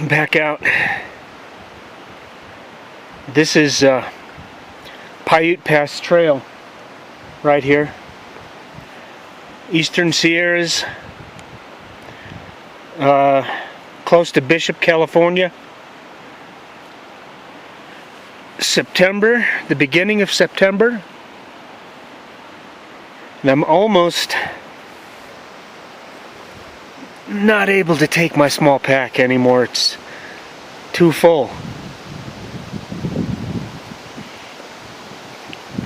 back out. This is Paiute Pass Trail right here. Eastern Sierras, close to Bishop, California. September, the beginning of September, and I'm almost not able to take my small pack anymore. It's too full.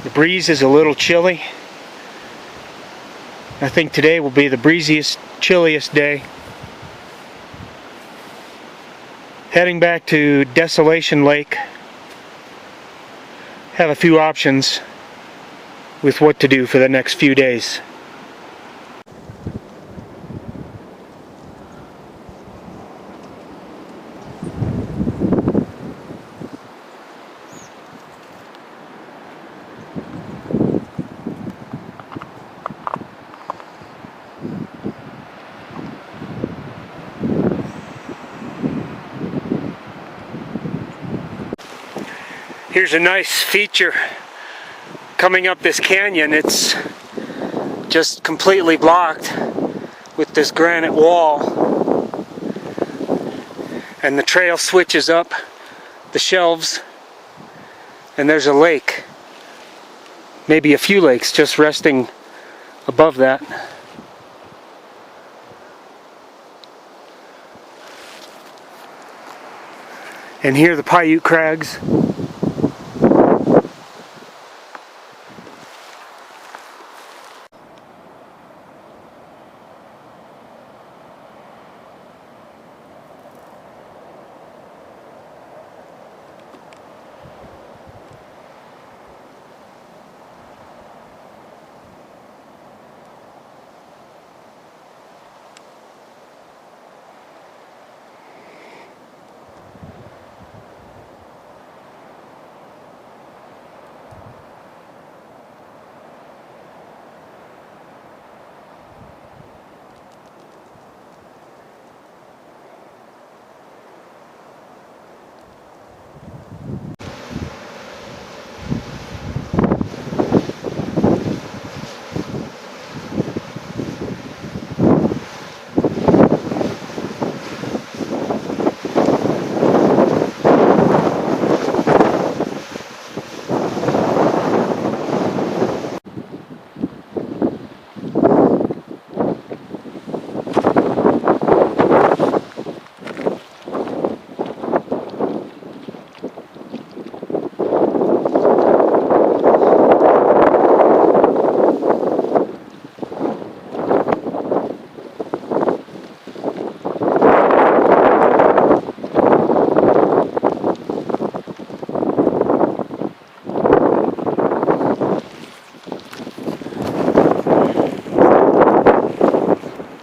The breeze is a little chilly. I think today will be the breeziest, chilliest day. Heading back to Desolation Lake. Have a few options with what to do for the next few days. Here's a nice feature coming up this canyon. It's just completely blocked with this granite wall, and the trail switches up the shelves, and there's a lake, maybe a few lakes just resting above that. And here are the Paiute crags.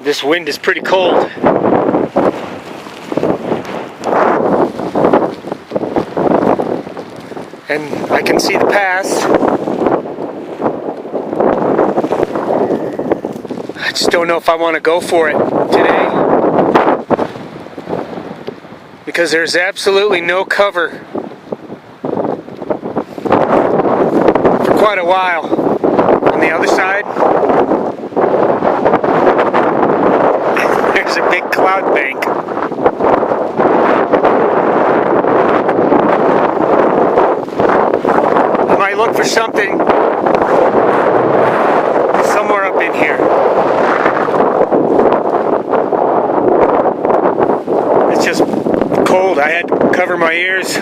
This wind is pretty cold. And I can see the pass. I just don't know if I want to go for it today, because there's absolutely no cover for quite a while. On the other side, there's a big cloud bank. I might look for something somewhere up in here. It's just cold. I had to cover my ears.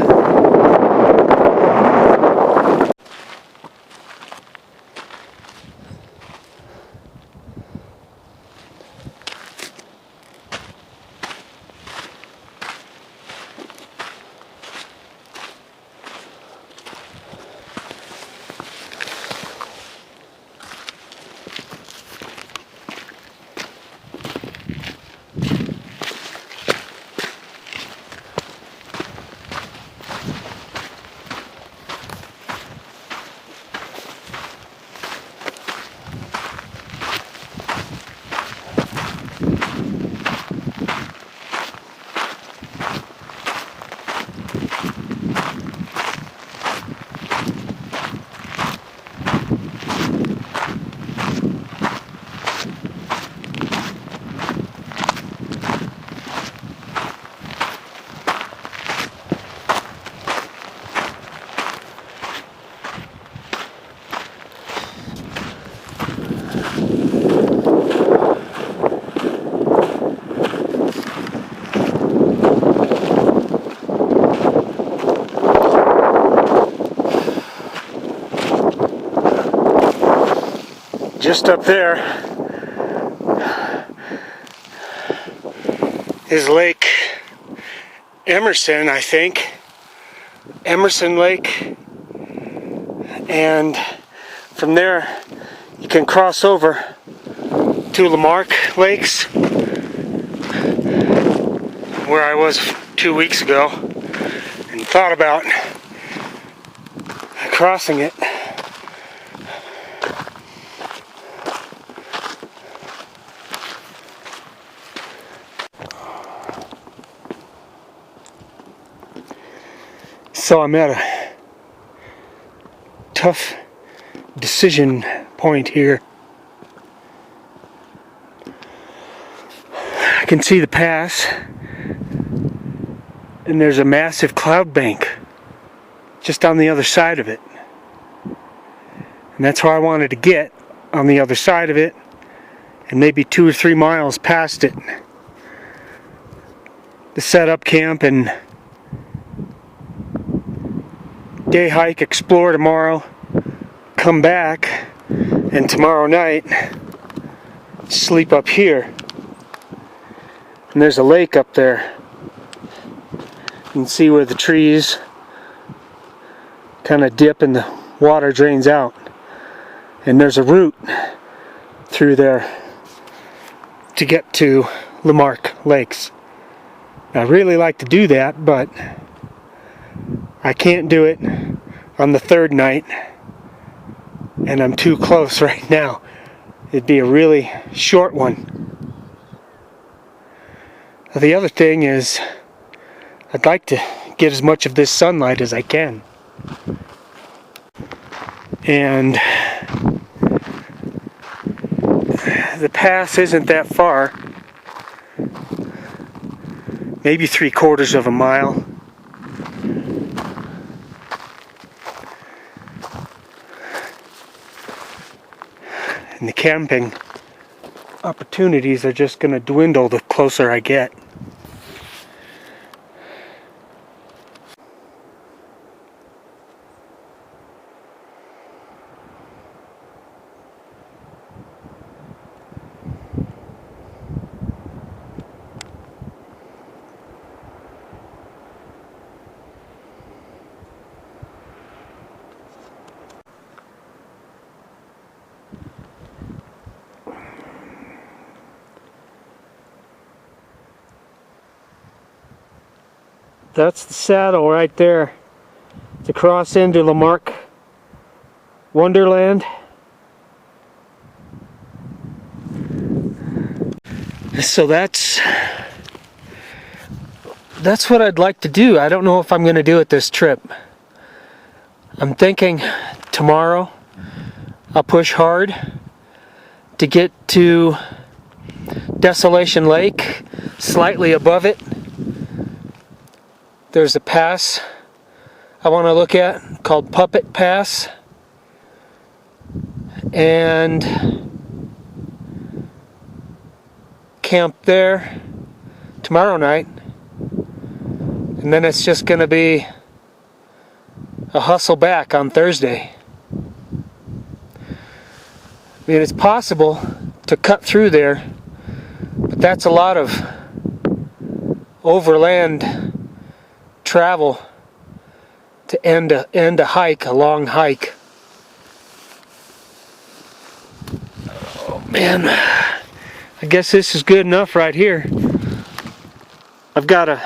just up there is Lake Emerson, I think. Emerson Lake. And from there you can cross over to Lamarck Lakes, where I was 2 weeks ago, and thought about crossing it. So I'm at a tough decision point here. I can see the pass, and there's a massive cloud bank just on the other side of it. And that's where I wanted to get, on the other side of it, and maybe 2 or 3 miles past it, to set up camp and day hike, explore tomorrow, come back, and tomorrow night sleep up here. And there's a lake up there. You can see where the trees kind of dip and the water drains out. And there's a route through there to get to Lamarck Lakes. I really like to do that, but I can't do it on the 3rd night, and I'm too close right now. It'd be a really short one. The other thing is, I'd like to get as much of this sunlight as I can. And the pass isn't that far, maybe 3/4 of a mile. And the camping opportunities are just going to dwindle the closer I get. That's the saddle right there to cross into Lamarck Wonderland. So that's what I'd like to do. I don't know if I'm going to do it this trip. I'm thinking tomorrow I'll push hard to get to Desolation Lake, slightly above it. There's a pass I want to look at called Puppet Pass, and camp there tomorrow night, and then it's just going to be a hustle back on Thursday. I mean, it's possible to cut through there, but that's a lot of overland travel to end a hike, a long hike. Oh man, I guess this is good enough right here. I've got a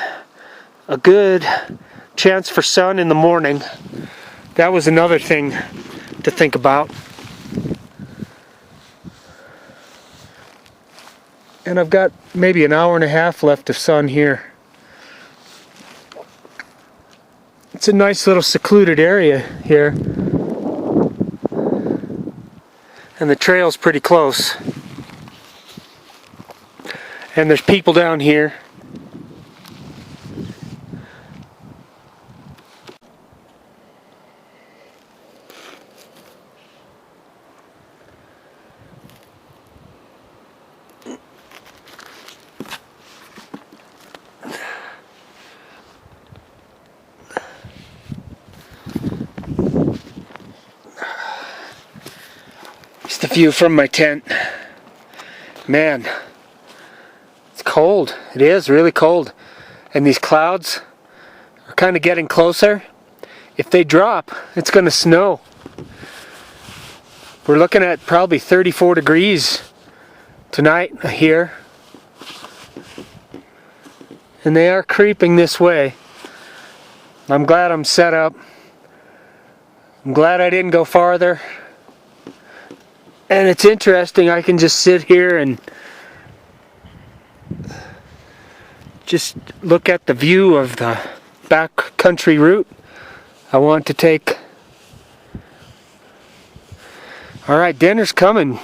good chance for sun in the morning. That was another thing to think about. And I've got maybe an hour and a half left of sun here. It's a nice little secluded area here. And the trail's pretty close. And there's people down here. Just a view from my tent. Man, it's cold. It is really cold. And these clouds are kind of getting closer. If they drop, it's going to snow. We're looking at probably 34 degrees tonight here. And they are creeping this way. I'm glad I'm set up. I'm glad I didn't go farther. And it's interesting, I can just sit here and just look at the view of the backcountry route I want to take. Alright, dinner's coming.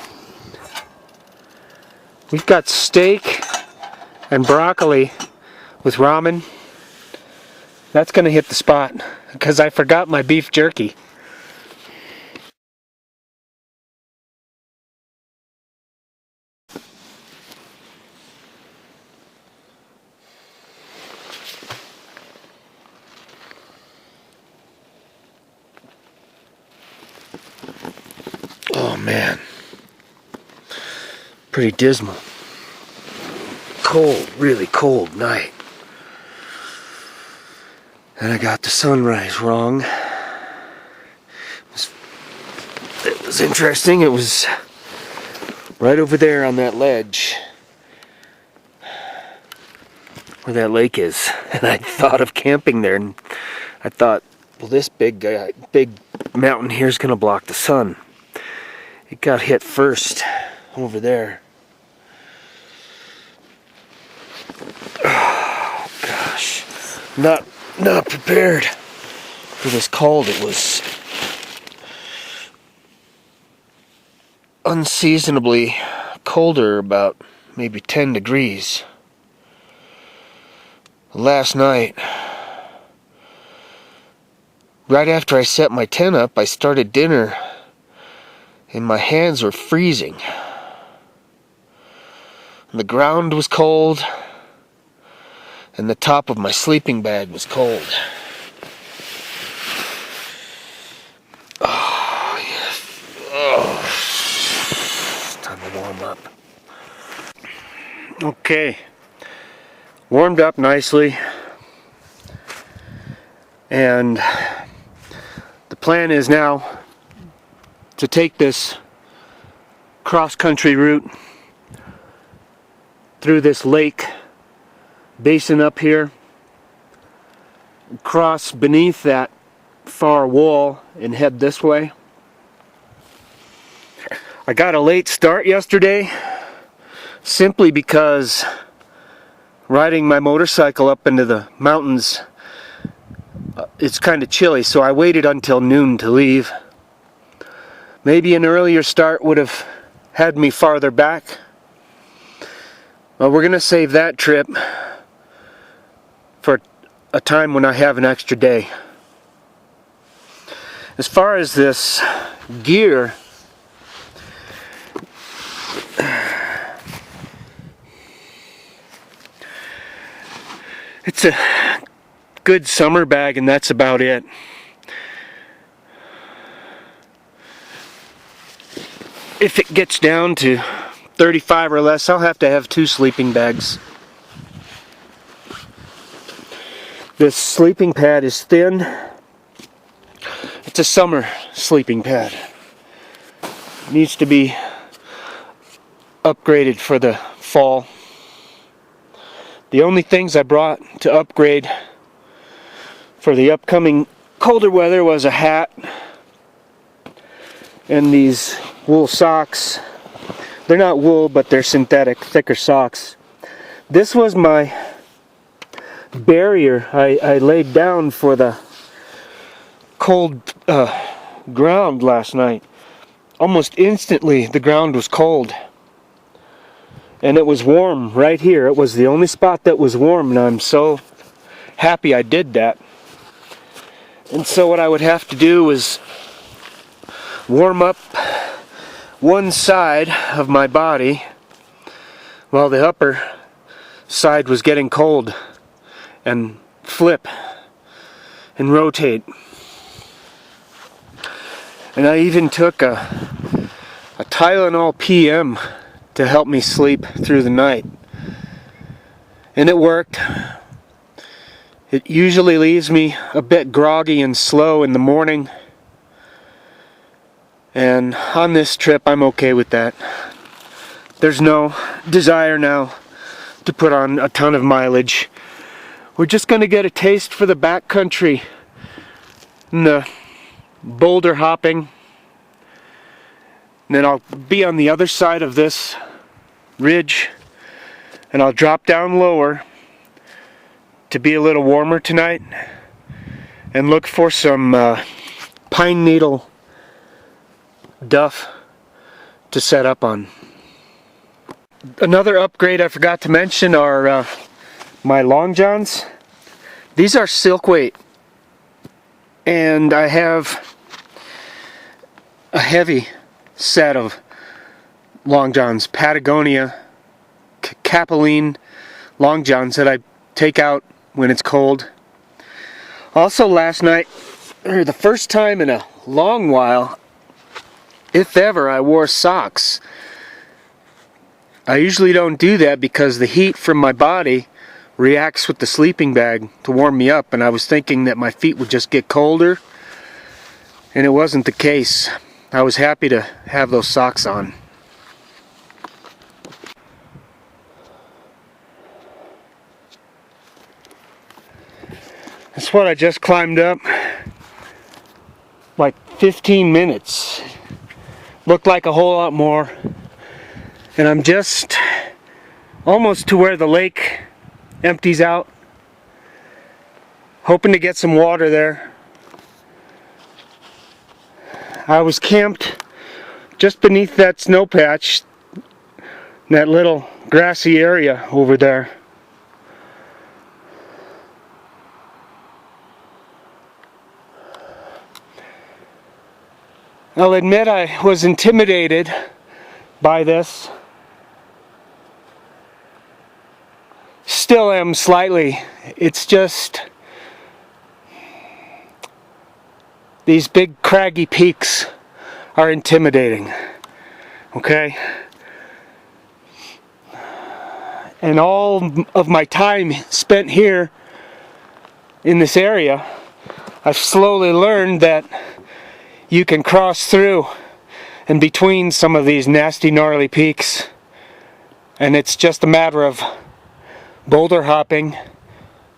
We've got steak and broccoli with ramen. That's going to hit the spot because I forgot my beef jerky. Oh man, pretty dismal. Cold, really cold night. And I got the sunrise wrong. It was interesting. It was right over there on that ledge where that lake is. And I thought of camping there, and I thought, well, this big mountain here is going to block the sun. It got hit first over there. Oh gosh, not prepared for this cold. It was unseasonably colder, about maybe 10 degrees. Last night, right after I set my tent up, I started dinner and my hands were freezing. The ground was cold and the top of my sleeping bag was cold. Oh, yes. Oh. It's time to warm up. Okay. Warmed up nicely. And the plan is now to take this cross-country route through this lake basin up here, cross beneath that far wall and head this way. I got a late start yesterday simply because riding my motorcycle up into the mountains, it's kind of chilly, so I waited until noon to leave. Maybe an earlier start would have had me farther back. Well, we're going to save that trip for a time when I have an extra day. As far as this gear, it's a good summer bag and that's about it. If it gets down to 35 or less, I'll have to have 2 sleeping bags. This sleeping pad is thin. It's a summer sleeping pad. It needs to be upgraded for the fall. The only things I brought to upgrade for the upcoming colder weather was a hat and these wool socks. They're not wool, but they're synthetic, thicker socks. This was my barrier I laid down for the cold ground last night. Almost instantly the ground was cold. And it was warm right here. It was the only spot that was warm, and I'm so happy I did that. And so what I would have to do was warm up one side of my body while the upper side was getting cold, and flip and rotate. And I even took a a Tylenol PM to help me sleep through the night. And it worked. It usually leaves me a bit groggy and slow in the morning. And on this trip, I'm okay with that. There's no desire now to put on a ton of mileage. We're just going to get a taste for the backcountry and the boulder hopping. And then I'll be on the other side of this ridge, and I'll drop down lower to be a little warmer tonight and look for some pine needle duff to set up on. Another upgrade I forgot to mention are my long johns. These are silk weight, and I have a heavy set of long johns, Patagonia Capeline long johns that I take out when it's cold. Also last night, or the first time in a long while, if ever, I wore socks. I usually don't do that because the heat from my body reacts with the sleeping bag to warm me up, and I was thinking that my feet would just get colder, and it wasn't the case. I was happy to have those socks on. That's what I just climbed up. Like 15 minutes. Looked like a whole lot more. And I'm just almost to where the lake empties out. Hoping to get some water there. I was camped just beneath that snow patch, that little grassy area over there. I'll admit I was intimidated by this. Still am slightly. It's just these big craggy peaks are intimidating. Okay? And all of my time spent here in this area, I've slowly learned that you can cross through and between some of these nasty, gnarly peaks, and it's just a matter of boulder hopping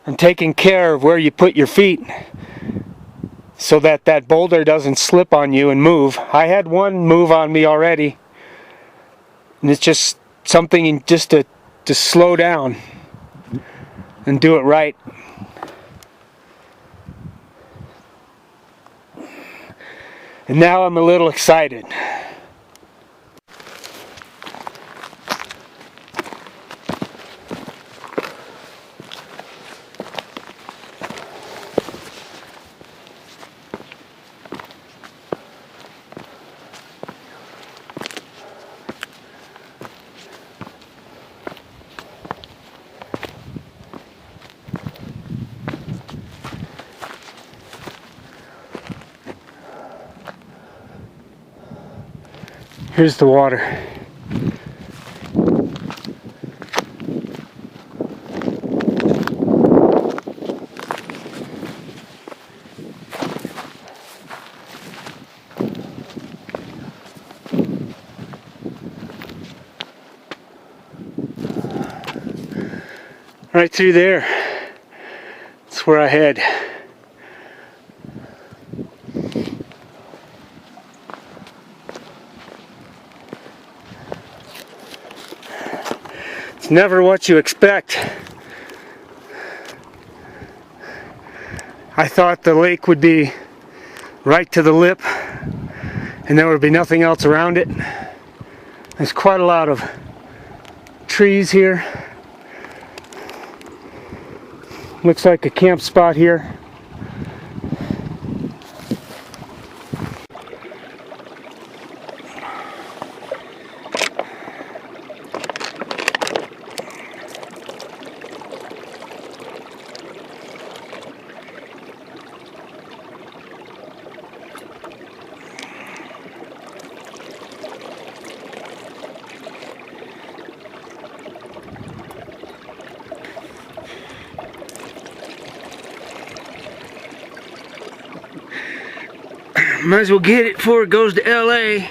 and taking care of where you put your feet so that that boulder doesn't slip on you and move. I had one move on me already, and it's just something just to slow down and do it right. And now I'm a little excited. Here's the water. Right through there. That's where I head. It's never what you expect. I thought the lake would be right to the lip and there would be nothing else around it. There's quite a lot of trees here. Looks like a camp spot here. Might as well get it before it goes to LA.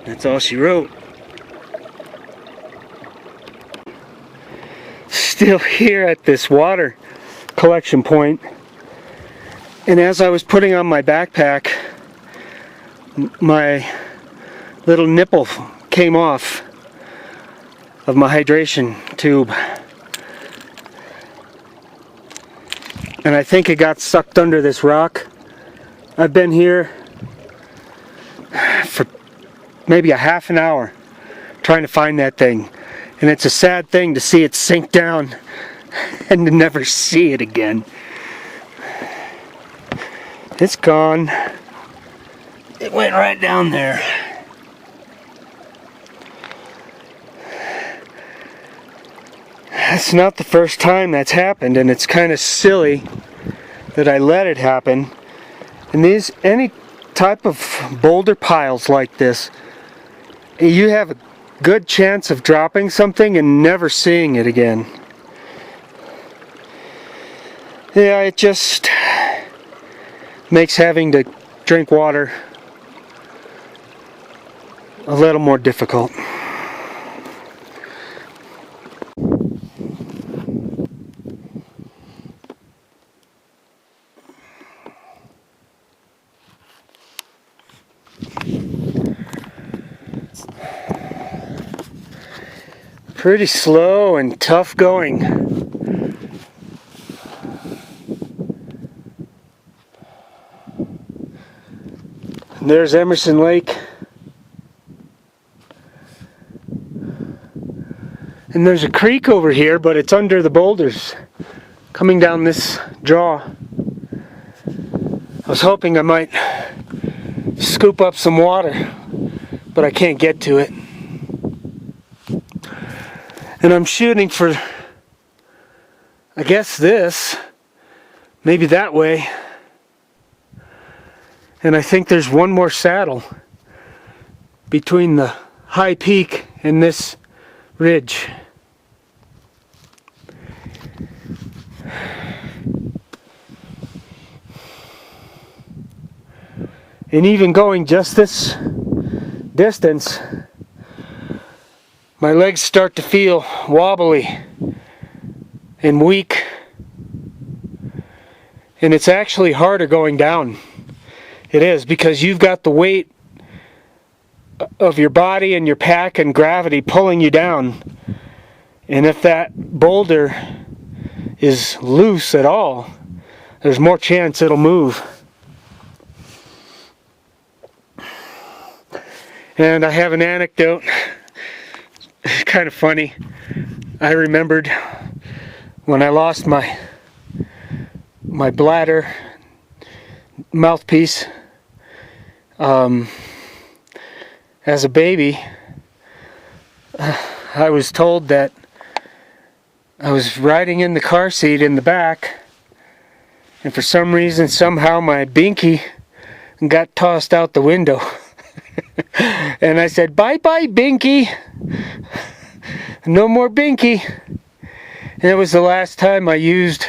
That's all she wrote. Still here at this water collection point, and as I was putting on my backpack, my little nipple came off of my hydration tube, and I think it got sucked under this rock. I've been here for maybe a half an hour trying to find that thing, and it's a sad thing to see it sink down and to never see it again. It's gone. It went right down there. That's not the first time that's happened, and it's kind of silly that I let it happen. And any type of boulder piles like this, you have a good chance of dropping something and never seeing it again. Yeah, it just makes having to drink water a little more difficult. Pretty slow and tough going. And there's Emerson Lake. And there's a creek over here, but it's under the boulders coming down this draw. I was hoping I might scoop up some water, but I can't get to it. And I'm shooting for, I guess this, maybe that way. And I think there's one more saddle between the high peak and this ridge. And even going just this distance, my legs start to feel wobbly and weak. And it's actually harder going down. It is, because you've got the weight of your body and your pack and gravity pulling you down. And if that boulder is loose at all, there's more chance it'll move. And I have an anecdote. It's kind of funny. I remembered when I lost my bladder mouthpiece as a baby. I was told that I was riding in the car seat in the back, and for some reason, somehow my binky got tossed out the window. And I said, "Bye-bye, binky. No more binky." And it was the last time I used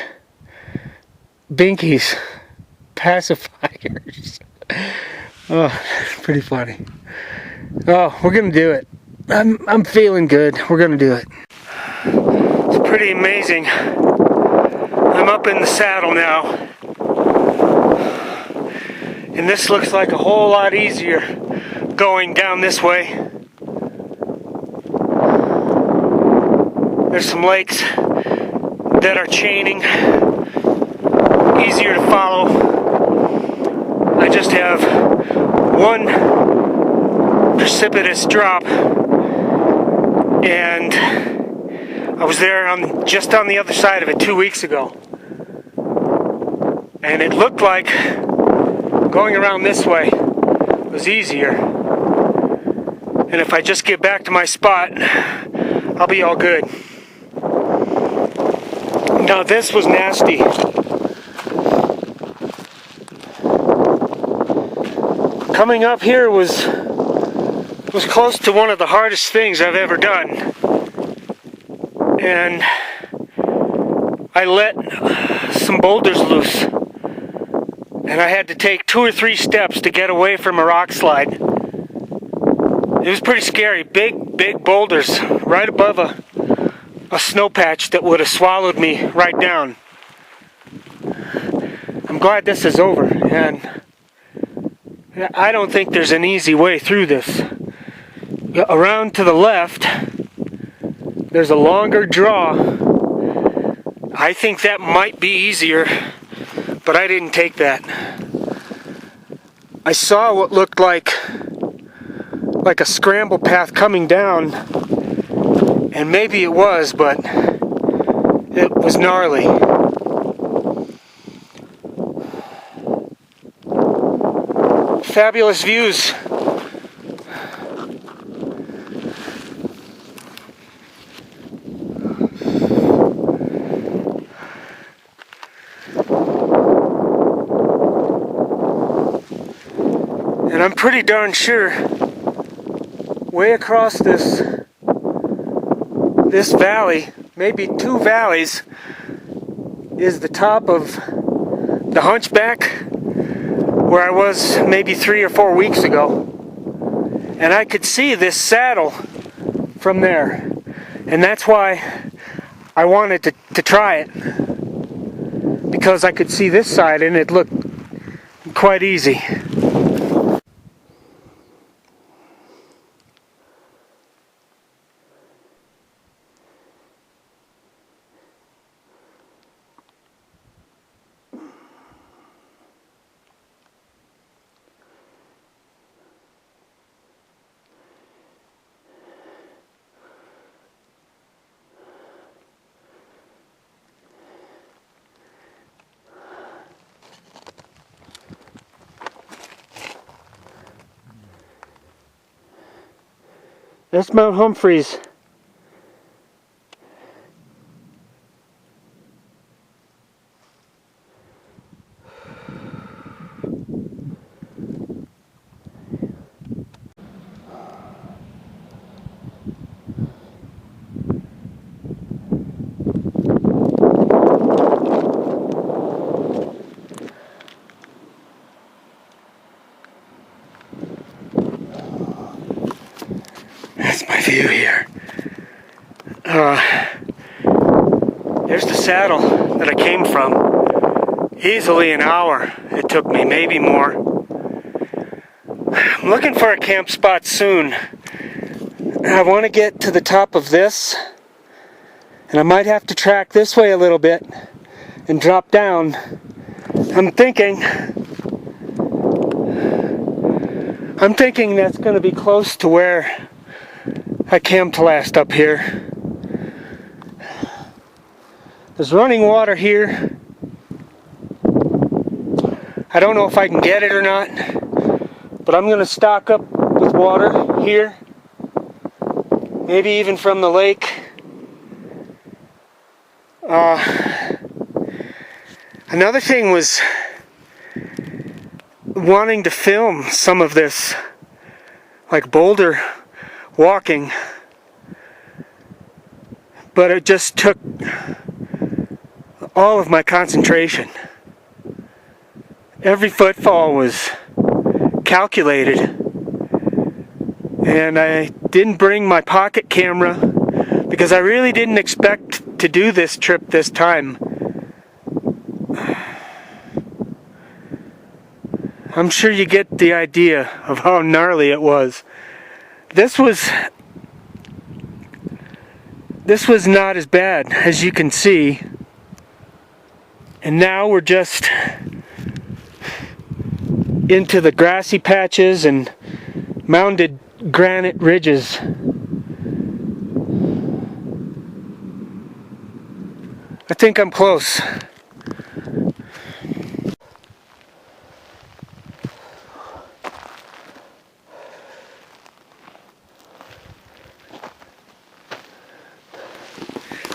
binkies, pacifiers. Oh, pretty funny. Oh, we're gonna do it. I'm feeling good. We're gonna do it. It's pretty amazing. I'm up in the saddle now, and this looks like a whole lot easier going down this way. There's some lakes that are chaining, easier to follow. I just have one precipitous drop, and I was there just on the other side of it 2 weeks ago, and it looked like going around this way was easier. And if I just get back to my spot, I'll be all good. Now this was Coming up here was close to one of the hardest things I've ever done. And I let some boulders loose. And I had to take 2 or 3 steps to get away from a rock slide. It was pretty scary. Big boulders right above a snow patch that would have swallowed me right down. I'm glad this is over, and I don't think there's an easy way through this. Around to the left, there's a longer draw. I think that might be easier, but I didn't take that. I saw what looked like a scramble path coming down, and maybe it was, but it was gnarly. Fabulous views. And I'm pretty darn sure way across this valley, maybe 2 valleys, is the top of the Hunchback, where I was maybe 3 or 4 weeks ago. And I could see this saddle from there. And that's why I wanted to try it. Because I could see this side and it looked quite easy. That's Mount Humphreys. That's my view here. There's the saddle that I came from. Easily an hour it took me, maybe more. I'm looking for a camp spot soon. I want to get to the top of this, and I might have to track this way a little bit and drop down. I'm thinking that's going to be close to where I camped last up here. There's running water here. I don't know if I can get it or not, but I'm going to stock up with water here. Maybe even from the lake. Another thing was wanting to film some of this, like boulder walking, but it just took all of my concentration. Every footfall was calculated, and I didn't bring my pocket camera because I really didn't expect to do this trip this time. I'm sure you get the idea of how gnarly it was. This was not as bad as you can see. And now we're just into the grassy patches and mounded granite ridges. I think I'm close.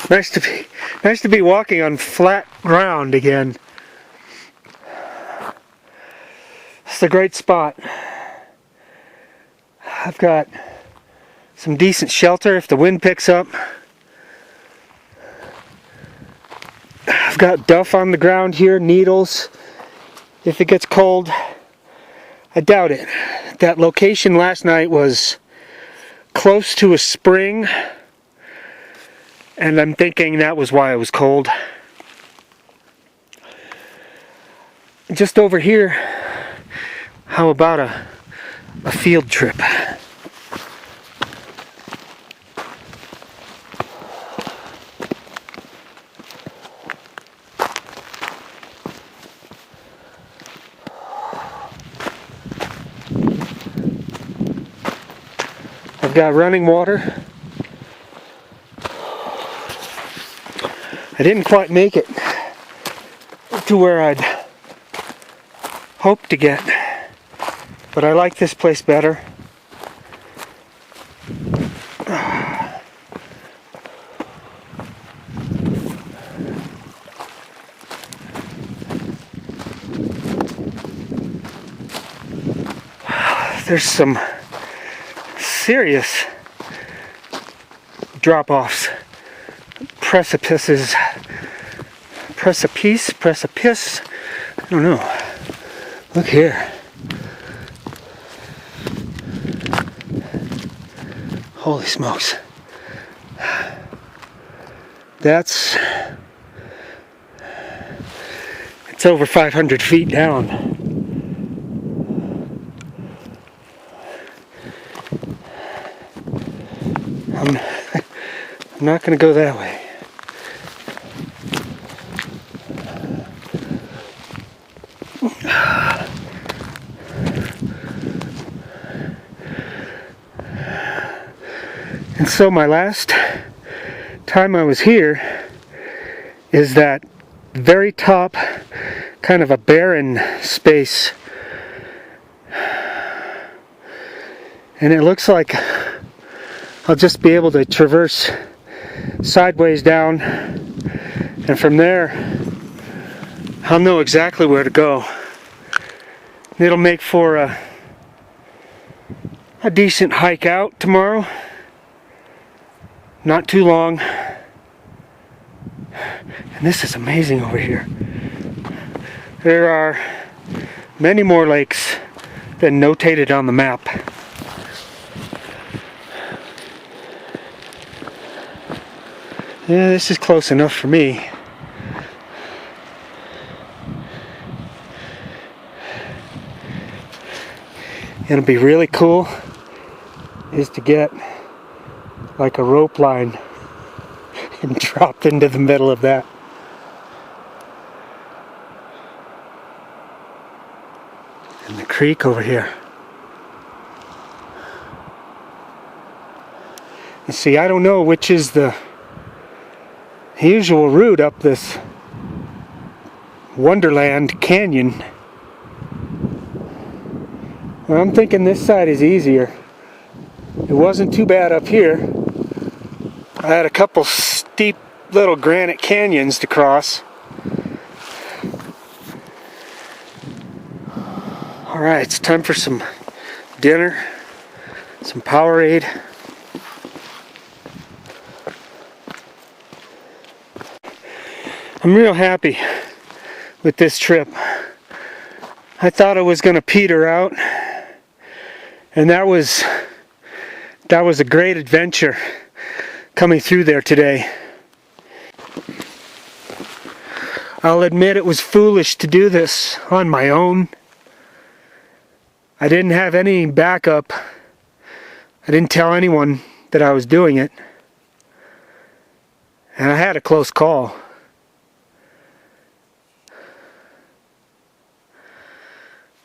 Nice to be walking on flat ground again. It's a great spot. I've got some decent shelter if the wind picks up. I've got duff on the ground here, needles, if it gets cold. I doubt it. That location last night was close to a spring, and I'm thinking that was why it was cold. Just over here, how about a field trip? I've got running water. I didn't quite make it to where I'd hoped to get, but I like this place better. There's some serious drop-offs, precipice, I don't know. Look here. Holy smokes. It's over 500 feet down. I'm not going to go that way. And so my last time I was here is that very top, kind of a barren space. And it looks like I'll just be able to traverse sideways down, and from there I'll know exactly where to go. It'll make for a decent hike out tomorrow. Not too long. And this is amazing over here. There are many more lakes than notated on the map. Yeah, this is close enough for me. It'll be really cool is to get like a rope line and drop into the middle of that. And the creek over here. You see, I don't know which is the usual route up this Wonderland canyon. Well, I'm thinking this side is easier. It wasn't too bad up here. I had a couple steep little granite canyons to cross. Alright, it's time for some dinner, some Powerade. I'm real happy with this trip. I thought I was going to peter out, and that was a great adventure coming through there today. I'll admit it was foolish to do this on my own. I didn't have any backup. I didn't tell anyone that I was doing it. And I had a close call.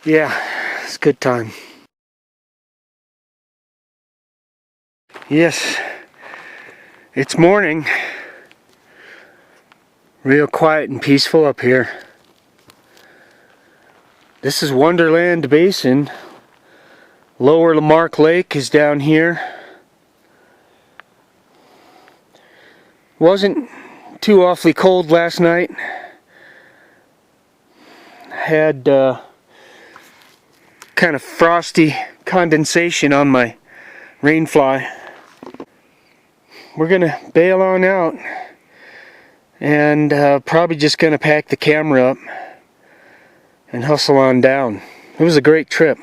Yeah, it's a good time. Yes, it's morning. Real quiet and peaceful up here. This is Wonderland Basin. Lower Lamarck Lake is down here. Wasn't too awfully cold last night. Had kind of frosty condensation on my rain fly. We're gonna bail on out and probably just gonna pack the camera up and hustle on down. It was a great trip.